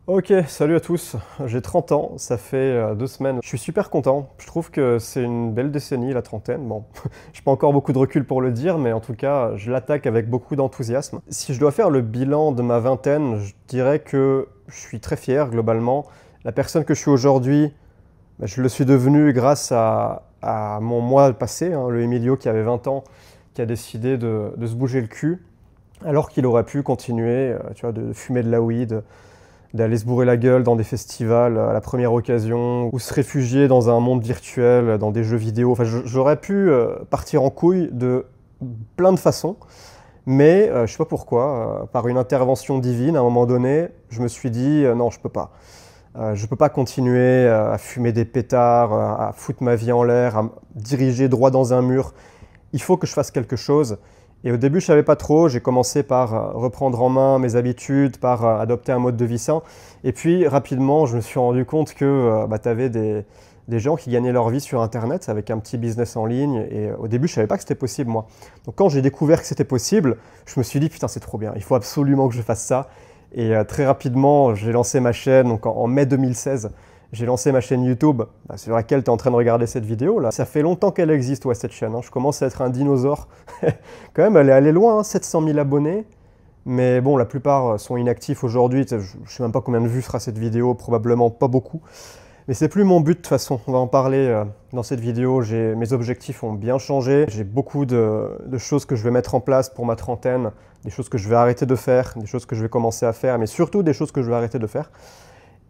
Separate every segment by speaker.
Speaker 1: Ok, salut à tous. J'ai 30 ans, ça fait 2 semaines. Je suis super content. Je trouve que c'est une belle décennie, la trentaine. Bon, j'ai pas encore beaucoup de recul pour le dire, mais en tout cas, je l'attaque avec beaucoup d'enthousiasme. Si je dois faire le bilan de ma vingtaine, je dirais que je suis très fier globalement. La personne que je suis aujourd'hui, je le suis devenu grâce à mon moi passé, hein, le Emilio qui avait 20 ans, qui a décidé de se bouger le cul, alors qu'il aurait pu continuer, tu vois, de fumer de la weed, d'aller se bourrer la gueule dans des festivals à la première occasion, ou se réfugier dans un monde virtuel, dans des jeux vidéo. Enfin, j'aurais pu partir en couille de plein de façons, mais je sais pas pourquoi, par une intervention divine, à un moment donné, je me suis dit non, je peux pas. Je peux pas continuer à fumer des pétards, à foutre ma vie en l'air, à me diriger droit dans un mur. Il faut que je fasse quelque chose. Et au début, je savais pas trop. J'ai commencé par reprendre en main mes habitudes, par adopter un mode de vie sain. Et puis, rapidement, je me suis rendu compte que tu avais des gens qui gagnaient leur vie sur Internet avec un petit business en ligne. Et au début, je savais pas que c'était possible, moi. Donc, quand j'ai découvert que c'était possible, je me suis dit, putain, c'est trop bien. Il faut absolument que je fasse ça. Et très rapidement, j'ai lancé ma chaîne. Donc, en mai 2016, j'ai lancé ma chaîne YouTube, sur laquelle tu es en train de regarder cette vidéo là. Ça fait longtemps qu'elle existe, ouais, cette chaîne. Hein. Je commence à être un dinosaure. Quand même, elle est allée loin, hein, 700 000 abonnés. Mais bon, la plupart sont inactifs aujourd'hui. Je ne sais même pas combien de vues fera cette vidéo, probablement pas beaucoup. Mais c'est plus mon but de toute façon. On va en parler dans cette vidéo. Mes objectifs ont bien changé. J'ai beaucoup de choses que je vais mettre en place pour ma trentaine, des choses que je vais arrêter de faire, des choses que je vais commencer à faire, mais surtout des choses que je vais arrêter de faire.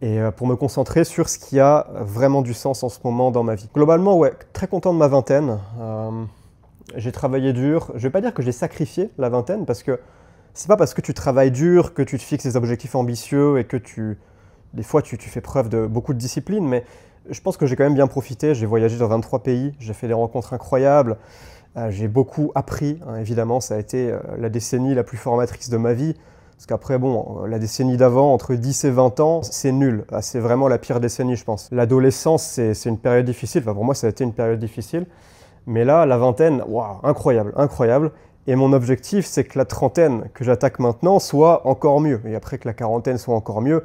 Speaker 1: Et pour me concentrer sur ce qui a vraiment du sens en ce moment dans ma vie. Globalement, ouais, très content de ma vingtaine. J'ai travaillé dur. Je vais pas dire que j'ai sacrifié la vingtaine, parce que c'est pas parce que tu travailles dur que tu te fixes des objectifs ambitieux et que des fois tu fais preuve de beaucoup de discipline, mais je pense que j'ai quand même bien profité. J'ai voyagé dans 23 pays, j'ai fait des rencontres incroyables, j'ai beaucoup appris, hein, évidemment, ça a été la décennie la plus formatrice de ma vie. Parce qu'après, bon, la décennie d'avant, entre 10 et 20 ans, c'est nul. C'est vraiment la pire décennie, je pense. L'adolescence, c'est une période difficile. Enfin, pour moi, ça a été une période difficile. Mais là, la vingtaine, waouh, incroyable, incroyable. Et mon objectif, c'est que la trentaine que j'attaque maintenant soit encore mieux. Et après que la quarantaine soit encore mieux,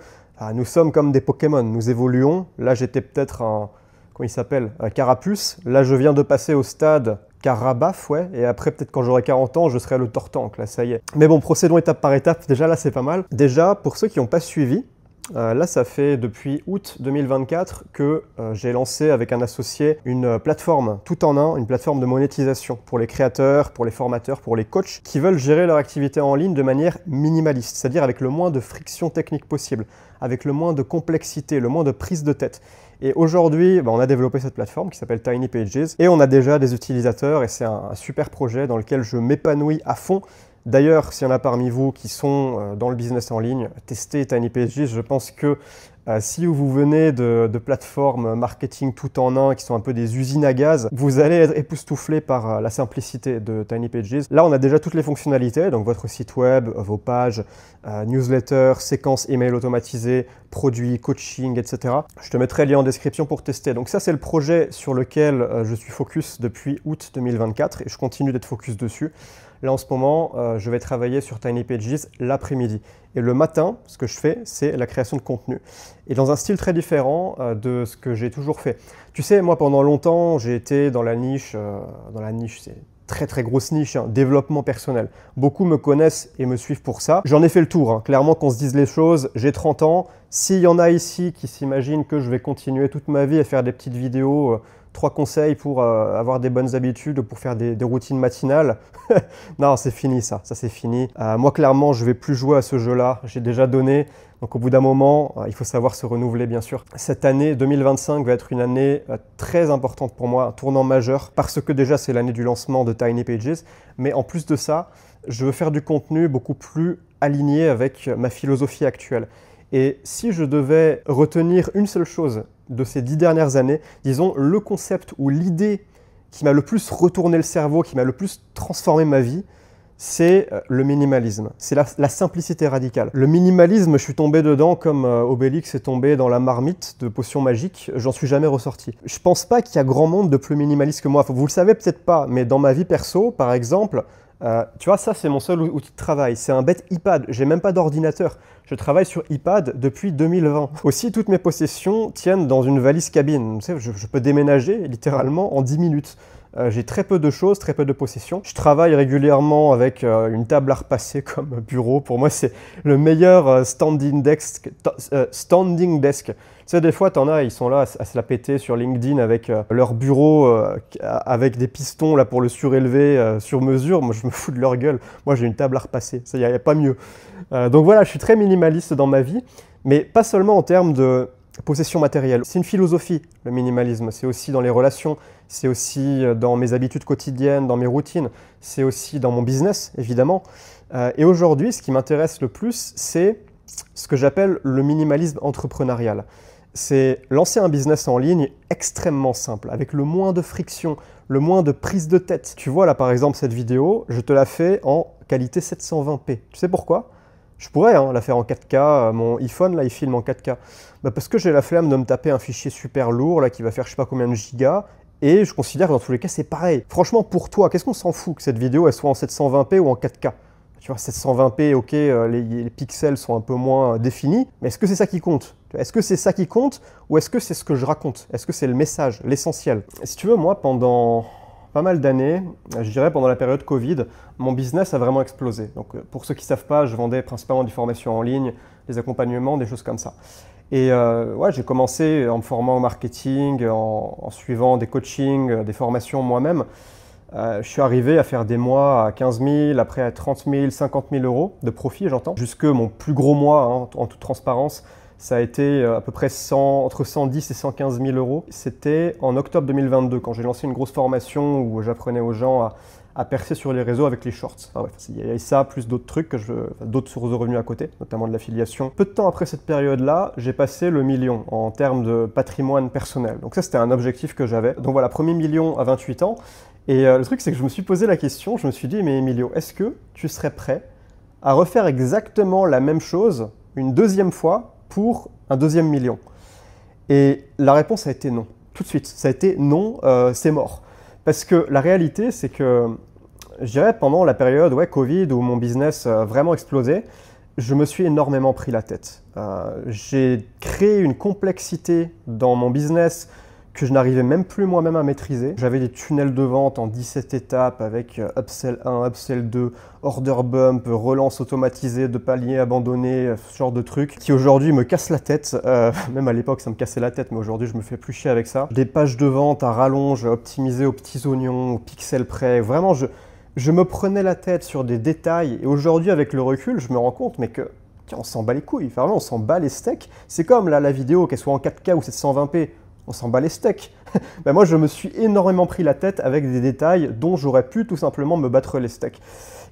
Speaker 1: nous sommes comme des Pokémon. Nous évoluons. Là, j'étais peut-être comment il s'appelle, un Carapuce. Là, je viens de passer au stade Carabaf, ouais, et après peut-être quand j'aurai 40 ans, je serai le Tortank, là ça y est. Mais bon, procédons étape par étape, déjà là c'est pas mal. Déjà, pour ceux qui n'ont pas suivi, là ça fait depuis août 2024 que j'ai lancé avec un associé une plateforme tout en un, une plateforme de monétisation pour les créateurs, pour les formateurs, pour les coachs qui veulent gérer leur activité en ligne de manière minimaliste, c'est-à-dire avec le moins de friction technique possible, avec le moins de complexité, le moins de prise de tête. Et aujourd'hui, on a développé cette plateforme qui s'appelle Tiny Pages et on a déjà des utilisateurs et c'est un super projet dans lequel je m'épanouis à fond. D'ailleurs, s'il y en a parmi vous qui sont dans le business en ligne, testez Tiny Pages. Je pense que si vous venez de plateformes marketing tout en un, qui sont un peu des usines à gaz, vous allez être époustouflé par la simplicité de Tiny Pages. Là, on a déjà toutes les fonctionnalités, donc votre site web, vos pages, newsletter, séquences email automatisées, produits, coaching, etc. Je te mettrai le lien en description pour tester. Donc ça, c'est le projet sur lequel je suis focus depuis août 2024 et je continue d'être focus dessus. Là, en ce moment, je vais travailler sur Tiny Pages l'après-midi. Et le matin, ce que je fais, c'est la création de contenu. Et dans un style très différent de ce que j'ai toujours fait. Tu sais, moi, pendant longtemps, j'ai été dans la niche, c'est très très grosse niche, hein, développement personnel. Beaucoup me connaissent et me suivent pour ça. J'en ai fait le tour, hein. Clairement qu'on se dise les choses, j'ai 30 ans. S'il y en a ici qui s'imaginent que je vais continuer toute ma vie à faire des petites vidéos, 3 conseils pour avoir des bonnes habitudes, pour faire des routines matinales. Non, c'est fini ça c'est fini. Moi, clairement, je vais plus jouer à ce jeu-là. J'ai déjà donné. Donc au bout d'un moment, il faut savoir se renouveler, bien sûr. Cette année 2025 va être une année très importante pour moi, un tournant majeur, parce que déjà, c'est l'année du lancement de Tiny Pages. Mais en plus de ça, je veux faire du contenu beaucoup plus aligné avec ma philosophie actuelle. Et si je devais retenir une seule chose de ces 10 dernières années, disons le concept ou l'idée qui m'a le plus retourné le cerveau, qui m'a le plus transformé ma vie, c'est le minimalisme. C'est la simplicité radicale. Le minimalisme, je suis tombé dedans comme Obélix est tombé dans la marmite de potions magiques, j'en suis jamais ressorti. Je pense pas qu'il y a grand monde de plus minimaliste que moi. Vous le savez peut-être pas, mais dans ma vie perso, par exemple, Tu vois, ça, c'est mon seul outil de travail. C'est un bête iPad. J'ai même pas d'ordinateur. Je travaille sur iPad depuis 2020. Aussi, toutes mes possessions tiennent dans une valise cabine. Tu sais, je peux déménager littéralement en 10 minutes. J'ai très peu de choses, très peu de possessions. Je travaille régulièrement avec une table à repasser comme bureau. Pour moi, c'est le meilleur standing desk. Tu sais, des fois, t'en as, ils sont là à se la péter sur LinkedIn avec leur bureau, avec des pistons là, pour le surélever sur mesure. Moi, je me fous de leur gueule. Moi, j'ai une table à repasser. Ça, y a pas mieux. Donc voilà, je suis très minimaliste dans ma vie, mais pas seulement en termes de possession matérielle. C'est une philosophie, le minimalisme. C'est aussi dans les relations, c'est aussi dans mes habitudes quotidiennes, dans mes routines, c'est aussi dans mon business, évidemment. Et aujourd'hui, ce qui m'intéresse le plus, c'est ce que j'appelle le minimalisme entrepreneurial. C'est lancer un business en ligne extrêmement simple, avec le moins de friction, le moins de prise de tête. Tu vois là par exemple cette vidéo, je te la fais en qualité 720p. Tu sais pourquoi? Je pourrais la faire en 4K, mon iPhone là il filme en 4K. Bah, parce que j'ai la flemme de me taper un fichier super lourd là qui va faire je sais pas combien de gigas, et je considère que dans tous les cas c'est pareil. Franchement pour toi, qu'est-ce qu'on s'en fout que cette vidéo elle soit en 720p ou en 4K? Tu vois, 720p, ok, les pixels sont un peu moins définis, mais est-ce que c'est ça qui compte? Est-ce que c'est ça qui compte ou est-ce que c'est ce que je raconte? Est-ce que c'est le message, l'essentiel? Si tu veux, moi, pendant pas mal d'années, je dirais pendant la période Covid, mon business a vraiment explosé. Donc, pour ceux qui ne savent pas, je vendais principalement des formations en ligne, des accompagnements, des choses comme ça. Et ouais, j'ai commencé en me formant au marketing, en suivant des coachings, des formations moi-même. Je suis arrivé à faire des mois à 15 000, après à 30 000, 50 000 euros de profit, j'entends. Jusque mon plus gros mois, en toute transparence, ça a été à peu près entre 110 et 115 000 euros. C'était en octobre 2022, quand j'ai lancé une grosse formation où j'apprenais aux gens à percer sur les réseaux avec les shorts. Enfin, bref, il y a ça, plus d'autres trucs, d'autres sources de revenus à côté, notamment de l'affiliation. Peu de temps après cette période-là, j'ai passé le million en termes de patrimoine personnel. Donc ça, c'était un objectif que j'avais. Donc voilà, premier million à 28 ans. Et le truc, c'est que je me suis posé la question, je me suis dit, mais Emilio, est-ce que tu serais prêt à refaire exactement la même chose une deuxième fois pour un deuxième million? Et la réponse a été non, tout de suite. Ça a été non, c'est mort. Parce que la réalité, c'est que, je dirais, pendant la période Covid où mon business a vraiment explosé, je me suis énormément pris la tête. J'ai créé une complexité dans mon business que je n'arrivais même plus moi-même à maîtriser. J'avais des tunnels de vente en 17 étapes avec upsell 1, upsell 2, order bump, relance automatisée de paliers abandonnés, ce genre de trucs qui aujourd'hui me cassent la tête. Même à l'époque ça me cassait la tête, mais aujourd'hui je me fais plus chier avec ça. Des pages de vente à rallonge, optimisées aux petits oignons, aux pixels près. Vraiment, je me prenais la tête sur des détails, et aujourd'hui avec le recul, je me rends compte mais que tiens, on s'en bat les couilles, vraiment on s'en bat les steaks. C'est comme là la vidéo, qu'elle soit en 4K ou 720p, on s'en bat les steaks. Ben moi, je me suis énormément pris la tête avec des détails dont j'aurais pu tout simplement me battre les steaks.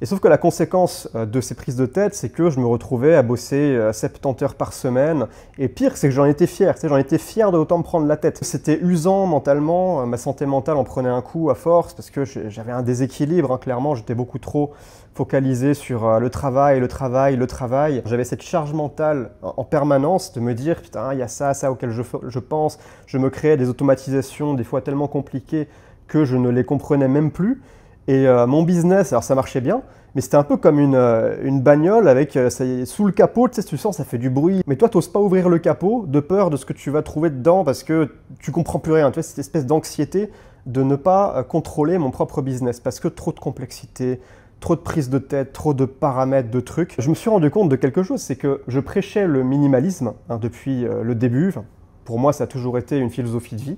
Speaker 1: Et sauf que la conséquence de ces prises de tête, c'est que je me retrouvais à bosser 70 heures par semaine. Et pire, c'est que j'en étais fier. Tu sais, j'en étais fier de autant me prendre la tête. C'était usant mentalement. Ma santé mentale en prenait un coup à force parce que j'avais un déséquilibre. Clairement, j'étais beaucoup trop focalisé sur le travail, le travail, le travail. J'avais cette charge mentale en permanence de me dire « Putain, il y a ça auquel je pense ». Je me créais des automatisations des fois tellement compliquées que je ne les comprenais même plus. Et mon business, alors ça marchait bien, mais c'était un peu comme une bagnole avec, sous le capot, tu sais, tu sens, ça fait du bruit. Mais toi, tu n'oses pas ouvrir le capot de peur de ce que tu vas trouver dedans parce que tu comprends plus rien. Tu vois, cette espèce d'anxiété de ne pas contrôler mon propre business parce que trop de complexité, trop de prise de tête, trop de paramètres, de trucs. Je me suis rendu compte de quelque chose, c'est que je prêchais le minimalisme depuis le début. Enfin, pour moi, ça a toujours été une philosophie de vie.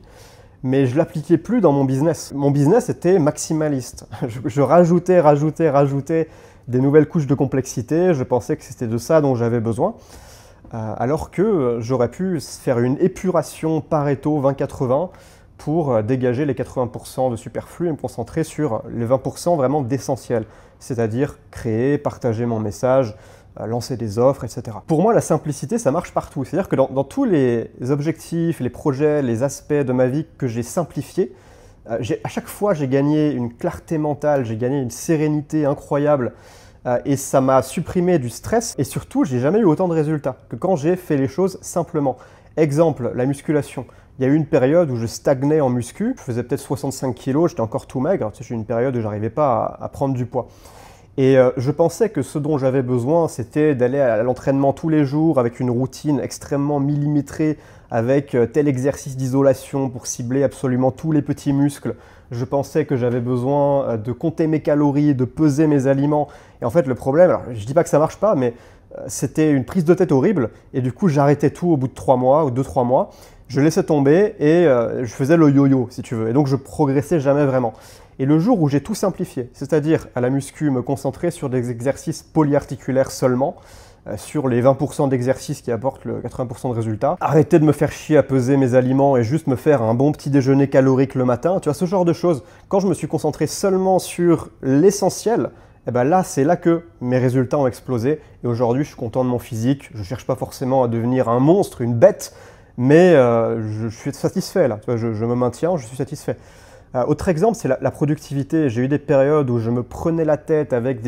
Speaker 1: Mais je ne l'appliquais plus dans mon business. Mon business était maximaliste. Je rajoutais des nouvelles couches de complexité. Je pensais que c'était de ça dont j'avais besoin. Alors que j'aurais pu faire une épuration Pareto 20-80 pour dégager les 80% de superflu et me concentrer sur les 20% vraiment d'essentiel. C'est-à-dire créer, partager mon message, lancer des offres, etc. Pour moi, la simplicité, ça marche partout. C'est-à-dire que dans tous les objectifs, les projets, les aspects de ma vie que j'ai simplifiés, à chaque fois, j'ai gagné une clarté mentale, j'ai gagné une sérénité incroyable et ça m'a supprimé du stress. Et surtout, j'ai jamais eu autant de résultats que quand j'ai fait les choses simplement. Exemple, la musculation. Il y a eu une période où je stagnais en muscu, je faisais peut-être 65 kg, j'étais encore tout maigre, tu sais, j'ai eu une période où je n'arrivais pas à prendre du poids. Et je pensais que ce dont j'avais besoin, c'était d'aller à l'entraînement tous les jours avec une routine extrêmement millimétrée, avec tel exercice d'isolation pour cibler absolument tous les petits muscles. Je pensais que j'avais besoin de compter mes calories, de peser mes aliments. Et en fait, le problème, alors je ne dis pas que ça ne marche pas, mais c'était une prise de tête horrible. Et du coup, j'arrêtais tout au bout de 3 mois ou 2-3 mois. Je laissais tomber et je faisais le yo-yo, si tu veux. Et donc, je progressais jamais vraiment. Et le jour où j'ai tout simplifié, c'est-à-dire à la muscu, me concentrer sur des exercices polyarticulaires seulement, sur les 20% d'exercices qui apportent le 80% de résultats, arrêter de me faire chier à peser mes aliments et juste me faire un bon petit déjeuner calorique le matin, tu vois, ce genre de choses. Quand je me suis concentré seulement sur l'essentiel, eh ben là, c'est là que mes résultats ont explosé. Et aujourd'hui, je suis content de mon physique. Je ne cherche pas forcément à devenir un monstre, une bête, mais je suis satisfait là. Tu vois, je me maintiens, je suis satisfait. Autre exemple, c'est la productivité. J'ai eu des périodes où je me prenais la tête avec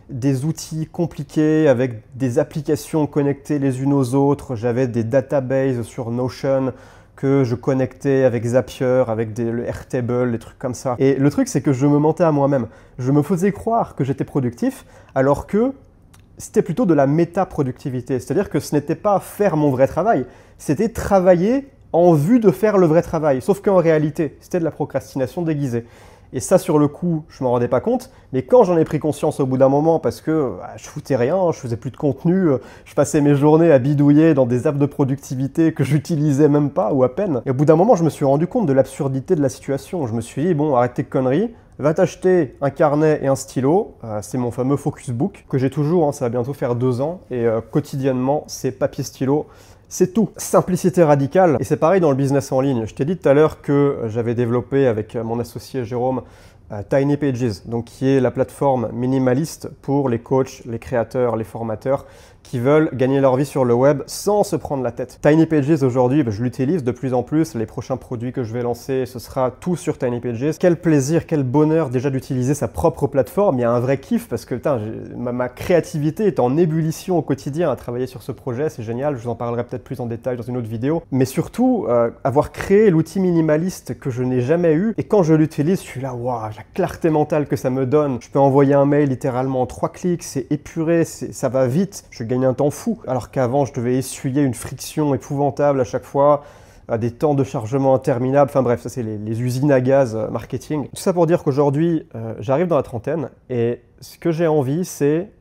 Speaker 1: des outils compliqués, avec des applications connectées les unes aux autres. J'avais des databases sur Notion que je connectais avec Zapier, avec le Airtable, des trucs comme ça. Et le truc, c'est que je me mentais à moi-même. Je me faisais croire que j'étais productif, alors que c'était plutôt de la méta-productivité. C'est-à-dire que ce n'était pas faire mon vrai travail, c'était travailler en vue de faire le vrai travail. Sauf qu'en réalité, c'était de la procrastination déguisée. Et ça, sur le coup, je ne m'en rendais pas compte. Mais quand j'en ai pris conscience au bout d'un moment, parce que je foutais rien, je faisais plus de contenu, je passais mes journées à bidouiller dans des apps de productivité que j'utilisais même pas ou à peine. Et au bout d'un moment, je me suis rendu compte de l'absurdité de la situation. Je me suis dit, bon, arrête tes conneries, va t'acheter un carnet et un stylo. C'est mon fameux Focus Book que j'ai toujours, hein, ça va bientôt faire 2 ans. Et quotidiennement, c'est papier-stylo. C'est tout. Simplicité radicale. Et c'est pareil dans le business en ligne. Je t'ai dit tout à l'heure que j'avais développé avec mon associé Jérôme Tiny Pages, donc qui est la plateforme minimaliste pour les coachs, les créateurs, les formateurs qui veulent gagner leur vie sur le web sans se prendre la tête. Tiny Pages aujourd'hui, je l'utilise de plus en plus. Les prochains produits que je vais lancer, ce sera tout sur Tiny Pages. Quel plaisir, quel bonheur déjà d'utiliser sa propre plateforme. Il y a un vrai kiff parce que putain, ma créativité est en ébullition au quotidien à travailler sur ce projet. C'est génial, je vous en parlerai peut-être plus en détail dans une autre vidéo. Mais surtout, avoir créé l'outil minimaliste que je n'ai jamais eu. Et quand je l'utilise, je suis là, waouh, la clarté mentale que ça me donne. Je peux envoyer un mail littéralement en 3 clics, c'est épuré, ça va vite. Je gagne un temps fou, alors qu'avant je devais essuyer une friction épouvantable à chaque fois, des temps de chargement interminables, enfin bref, ça c'est les usines à gaz marketing. Tout ça pour dire qu'aujourd'hui, j'arrive dans la trentaine et ce que j'ai envie, c'est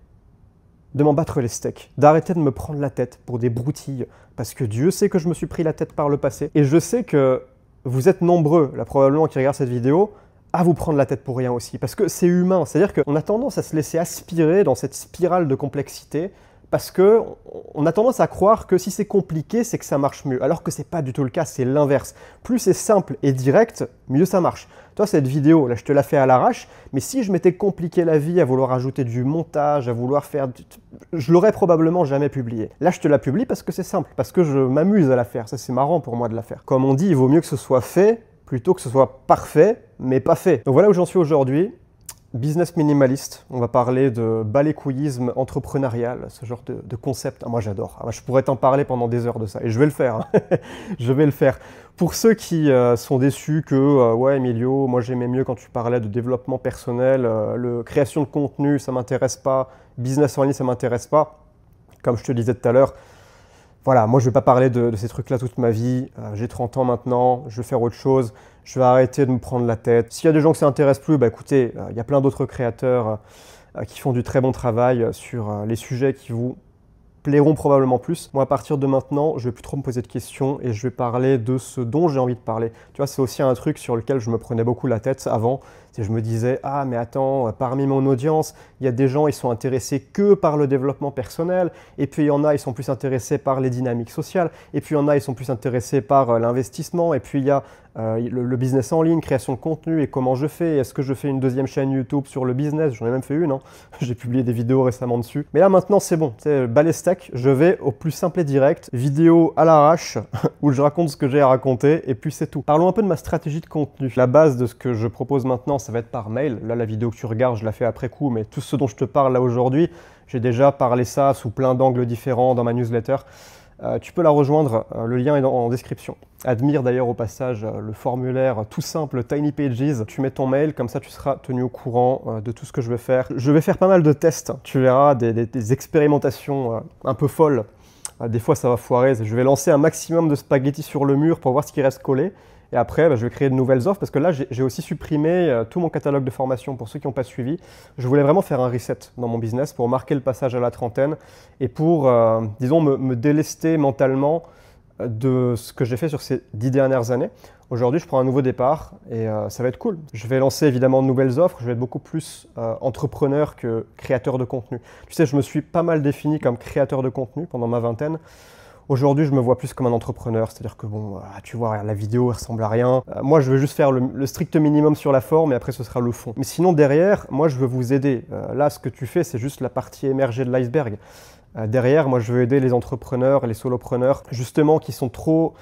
Speaker 1: de m'en battre les steaks, d'arrêter de me prendre la tête pour des broutilles, parce que Dieu sait que je me suis pris la tête par le passé, et je sais que vous êtes nombreux, là probablement qui regardent cette vidéo, à vous prendre la tête pour rien aussi, parce que c'est humain, c'est-à-dire qu'on a tendance à se laisser aspirer dans cette spirale de complexité, parce qu'on a tendance à croire que si c'est compliqué, c'est que ça marche mieux. Alors que ce n'est pas du tout le cas, c'est l'inverse. Plus c'est simple et direct, mieux ça marche. Toi, cette vidéo, là, je te la fais à l'arrache, mais si je m'étais compliqué la vie à vouloir ajouter du montage, à vouloir faire... je l'aurais probablement jamais publié. Là, je te la publie parce que c'est simple, parce que je m'amuse à la faire. Ça, c'est marrant pour moi de la faire. Comme on dit, il vaut mieux que ce soit fait plutôt que ce soit parfait, mais pas fait. Donc voilà où j'en suis aujourd'hui. Business minimaliste, on va parler de balécouillisme entrepreneurial, ce genre de concept. Ah, moi j'adore, je pourrais t'en parler pendant des heures de ça, et je vais le faire, hein. Je vais le faire. Pour ceux qui sont déçus que, ouais Emilio, moi j'aimais mieux quand tu parlais de développement personnel, création de contenu, ça m'intéresse pas, business en ligne, ça m'intéresse pas, comme je te disais tout à l'heure, voilà, moi je ne vais pas parler de ces trucs-là toute ma vie, j'ai 30 ans maintenant, je vais faire autre chose, je vais arrêter de me prendre la tête. S'il y a des gens que ça n'intéresse plus, bah écoutez, il y a plein d'autres créateurs qui font du très bon travail sur les sujets qui vous plairont probablement plus. Moi, à partir de maintenant, je vais plus trop me poser de questions et je vais parler de ce dont j'ai envie de parler. Tu vois, c'est aussi un truc sur lequel je me prenais beaucoup la tête avant. Je me disais, ah mais attends, parmi mon audience, il y a des gens, ils sont intéressés que par le développement personnel, et puis il y en a, ils sont plus intéressés par les dynamiques sociales, et puis il y en a, ils sont plus intéressés par l'investissement, et puis il y a le business en ligne, création de contenu, et comment je fais, est-ce que je fais une deuxième chaîne YouTube sur le business, j'en ai même fait une, hein. J'ai publié des vidéos récemment dessus. Mais là maintenant c'est bon, c'est balai steak, je vais au plus simple et direct, vidéo à l'arrache, où je raconte ce que j'ai à raconter, et puis c'est tout. Parlons un peu de ma stratégie de contenu. La base de ce que je propose maintenant, ça va être par mail. Là, la vidéo que tu regardes, je la fais après coup, mais tout ce dont je te parle là aujourd'hui, j'ai déjà parlé ça sous plein d'angles différents dans ma newsletter. tu peux la rejoindre, le lien est en description. Admire d'ailleurs au passage le formulaire tout simple Tiny Pages. Tu mets ton mail, comme ça tu seras tenu au courant de tout ce que je vais faire. Je vais faire pas mal de tests, tu verras, des expérimentations un peu folles. Des fois ça va foirer, je vais lancer un maximum de spaghettis sur le mur pour voir ce qui reste collé. Et après, je vais créer de nouvelles offres parce que là, j'ai aussi supprimé tout mon catalogue de formation pour ceux qui n'ont pas suivi. Je voulais vraiment faire un reset dans mon business pour marquer le passage à la trentaine et pour, disons, me délester mentalement de ce que j'ai fait sur ces 10 dernières années. Aujourd'hui, je prends un nouveau départ et ça va être cool. Je vais lancer évidemment de nouvelles offres. Je vais être beaucoup plus entrepreneur que créateur de contenu. Tu sais, je me suis pas mal défini comme créateur de contenu pendant ma vingtaine. Aujourd'hui, je me vois plus comme un entrepreneur, c'est-à-dire que bon, tu vois, la vidéo elle ressemble à rien. Moi, je veux juste faire le strict minimum sur la forme et après, ce sera le fond. Mais sinon, derrière, moi, je veux vous aider. Là, ce que tu fais, c'est juste la partie émergée de l'iceberg. Derrière, moi, je veux aider les entrepreneurs, les solopreneurs, justement, qui sont trop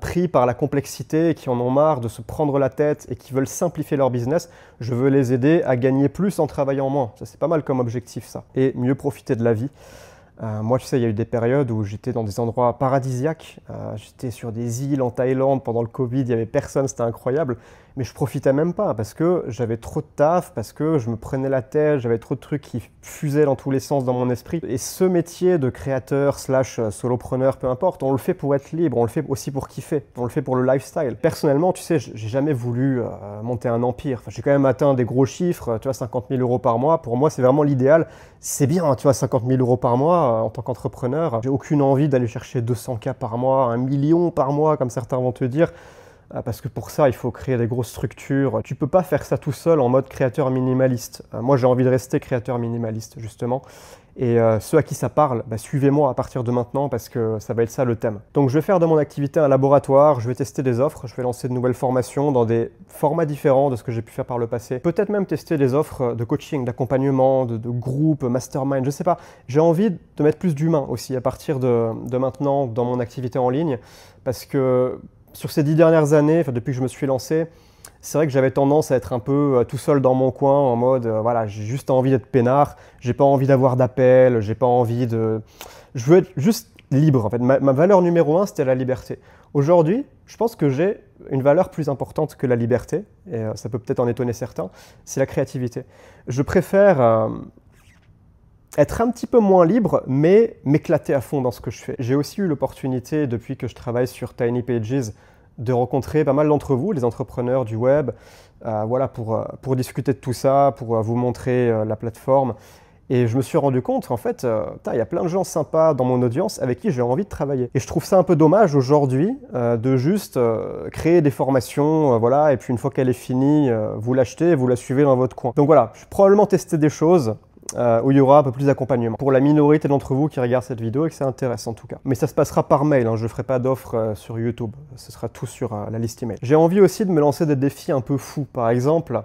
Speaker 1: pris par la complexité, qui en ont marre de se prendre la tête et qui veulent simplifier leur business. Je veux les aider à gagner plus en travaillant moins. Ça, c'est pas mal comme objectif, ça. Et mieux profiter de la vie. Moi, tu sais, il y a eu des périodes où j'étais dans des endroits paradisiaques. J'étais sur des îles en Thaïlande pendant le Covid, il n'y avait personne, c'était incroyable. Mais je profitais même pas parce que j'avais trop de taf, parce que je me prenais la tête, j'avais trop de trucs qui fusaient dans tous les sens dans mon esprit. Et ce métier de créateur slash solopreneur, peu importe, on le fait pour être libre, on le fait aussi pour kiffer, on le fait pour le lifestyle. Personnellement, tu sais, j'ai jamais voulu monter un empire. Enfin, j'ai quand même atteint des gros chiffres, tu vois, 50 000 € par mois. Pour moi, c'est vraiment l'idéal. C'est bien, tu vois, 50 000 € par mois en tant qu'entrepreneur. J'ai aucune envie d'aller chercher 200K par mois, 1 million par mois, comme certains vont te dire. Parce que pour ça, il faut créer des grosses structures. Tu peux pas faire ça tout seul en mode créateur minimaliste. Moi, j'ai envie de rester créateur minimaliste, justement. Et ceux à qui ça parle, suivez-moi à partir de maintenant parce que ça va être ça le thème. Donc, je vais faire de mon activité un laboratoire, je vais tester des offres, je vais lancer de nouvelles formations dans des formats différents de ce que j'ai pu faire par le passé. Peut-être même tester des offres de coaching, d'accompagnement, de groupe, mastermind, je sais pas. J'ai envie de mettre plus d'humain aussi à partir de maintenant dans mon activité en ligne parce que sur ces 10 dernières années, depuis que je me suis lancé, c'est vrai que j'avais tendance à être un peu tout seul dans mon coin en mode voilà, j'ai juste envie d'être peinard, j'ai pas envie d'avoir d'appel, j'ai pas envie de... Je veux être juste libre en fait. Ma valeur numéro 1, c'était la liberté. Aujourd'hui, je pense que j'ai une valeur plus importante que la liberté, et ça peut peut-être en étonner certains, c'est la créativité. Je préfère être un petit peu moins libre, mais m'éclater à fond dans ce que je fais. J'ai aussi eu l'opportunité, depuis que je travaille sur Tiny Pages, de rencontrer pas mal d'entre vous, les entrepreneurs du web, voilà, pour discuter de tout ça, pour vous montrer la plateforme. Et je me suis rendu compte, en fait, il y a plein de gens sympas dans mon audience avec qui j'ai envie de travailler. Et je trouve ça un peu dommage aujourd'hui de juste créer des formations, voilà, et puis une fois qu'elle est finie, vous l'achetez et vous la suivez dans votre coin. Donc voilà, je vais probablement tester des choses où il y aura un peu plus d'accompagnement. Pour la minorité d'entre vous qui regardent cette vidéo et que ça intéresse en tout cas. Mais ça se passera par mail, je ne ferai pas d'offres sur YouTube, ce sera tout sur la liste email. J'ai envie aussi de me lancer des défis un peu fous, par exemple,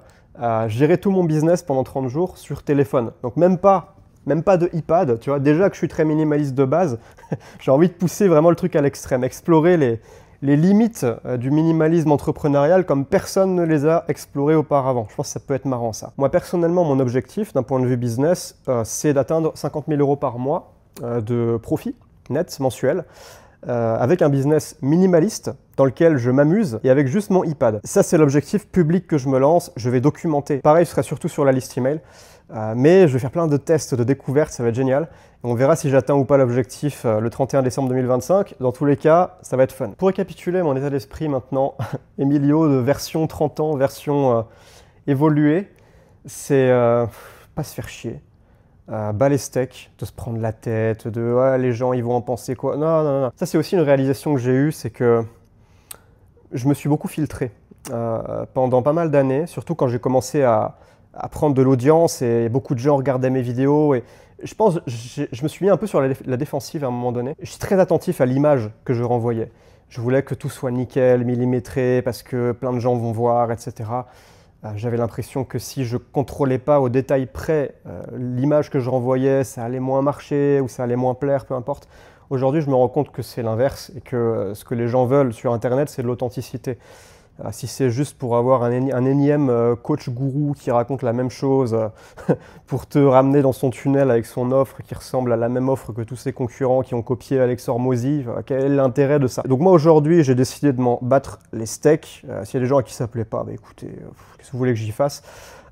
Speaker 1: gérer tout mon business pendant 30 jours sur téléphone. Donc même pas de iPad, tu vois, déjà que je suis très minimaliste de base, j'ai envie de pousser vraiment le truc à l'extrême, explorer les limites du minimalisme entrepreneurial comme personne ne les a explorées auparavant. Je pense que ça peut être marrant ça. Moi personnellement, mon objectif d'un point de vue business, c'est d'atteindre 50 000 € par mois de profit net mensuel avec un business minimaliste dans lequel je m'amuse et avec juste mon iPad. Ça, c'est l'objectif public que je me lance. Je vais documenter. Pareil, je serai surtout sur la liste email. Mais je vais faire plein de tests, de découvertes, ça va être génial. Et on verra si j'atteins ou pas l'objectif le 31 décembre 2025. Dans tous les cas, ça va être fun. Pour récapituler mon état d'esprit maintenant, Emilio de version 30 ans, version évoluée, c'est pas se faire chier. Bas les steaks, de se prendre la tête, de ouais, les gens ils vont en penser quoi. Non, non, non. Ça c'est aussi une réalisation que j'ai eue, c'est que je me suis beaucoup filtré pendant pas mal d'années, surtout quand j'ai commencé à prendre de l'audience et beaucoup de gens regardaient mes vidéos. Et je pense je me suis mis un peu sur la défensive à un moment donné. Je suis très attentif à l'image que je renvoyais. Je voulais que tout soit nickel, millimétré, parce que plein de gens vont voir, etc. J'avais l'impression que si je ne contrôlais pas au détail près l'image que je renvoyais, ça allait moins marcher ou ça allait moins plaire, peu importe. Aujourd'hui, je me rends compte que c'est l'inverse et que ce que les gens veulent sur Internet, c'est de l'authenticité. Si c'est juste pour avoir un énième coach gourou qui raconte la même chose pour te ramener dans son tunnel avec son offre qui ressemble à la même offre que tous ses concurrents qui ont copié Alex Hormozy, quel est l'intérêt de ça? Donc moi aujourd'hui j'ai décidé de m'en battre les steaks. S'il y a des gens à qui ça plaît pas, bah écoutez, qu'est-ce que vous voulez que j'y fasse?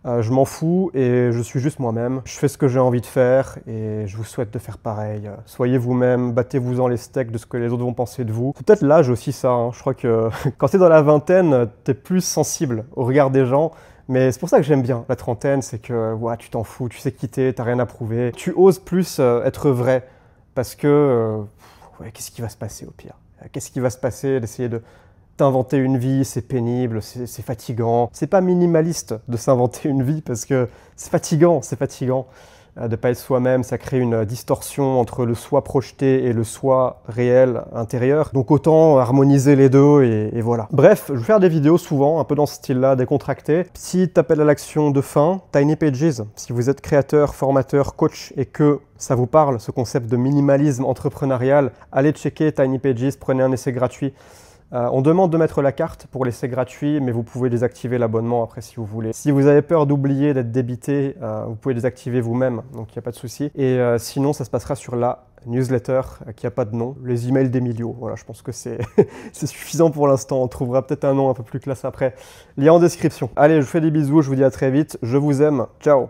Speaker 1: Je m'en fous et je suis juste moi-même. Je fais ce que j'ai envie de faire et je vous souhaite de faire pareil. Soyez vous-même, battez-vous dans les steaks de ce que les autres vont penser de vous. C'est peut-être l'âge aussi ça, hein. Je crois que quand t'es dans la vingtaine, t'es plus sensible au regard des gens. Mais c'est pour ça que j'aime bien la trentaine, c'est que ouais, tu t'en fous, tu sais quitter, t'as rien à prouver. Tu oses plus être vrai parce que ouais, qu'est-ce qui va se passer au pire? Qu'est-ce qui va se passer d'essayer de t'inventer une vie, c'est pénible, c'est fatigant. C'est pas minimaliste de s'inventer une vie parce que c'est fatigant de pas être soi-même, ça crée une distorsion entre le soi projeté et le soi réel intérieur. Donc autant harmoniser les deux et voilà. Bref, je vais faire des vidéos souvent, un peu dans ce style-là, décontracté. Petit appel à l'action de fin, Tiny Pages. Si vous êtes créateur, formateur, coach et que ça vous parle, ce concept de minimalisme entrepreneurial, allez checker Tiny Pages, prenez un essai gratuit. On demande de mettre la carte pour l'essai gratuit, mais vous pouvez désactiver l'abonnement après si vous voulez. Si vous avez peur d'oublier d'être débité, vous pouvez désactiver vous-même, donc il n'y a pas de souci. Et sinon, ça se passera sur la newsletter qui n'a pas de nom, les emails d'Emilio. Voilà, je pense que c'est suffisant pour l'instant. On trouvera peut-être un nom un peu plus classe après. Lien en description. Allez, je vous fais des bisous, je vous dis à très vite. Je vous aime. Ciao!